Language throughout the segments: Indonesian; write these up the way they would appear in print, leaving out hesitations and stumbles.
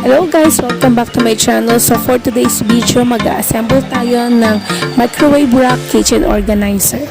Hello guys! Welcome back to my channel. So for today's video, mag-assemble tayo ng microwave rack kitchen organizer.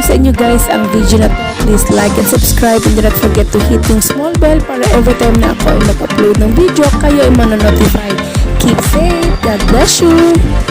Sa inyo guys ang video na to, please like and subscribe and do not forget to hit yung small bell para every time na ako ay mag-upload ng video kayo ay manonotify. Keep safe. God bless you!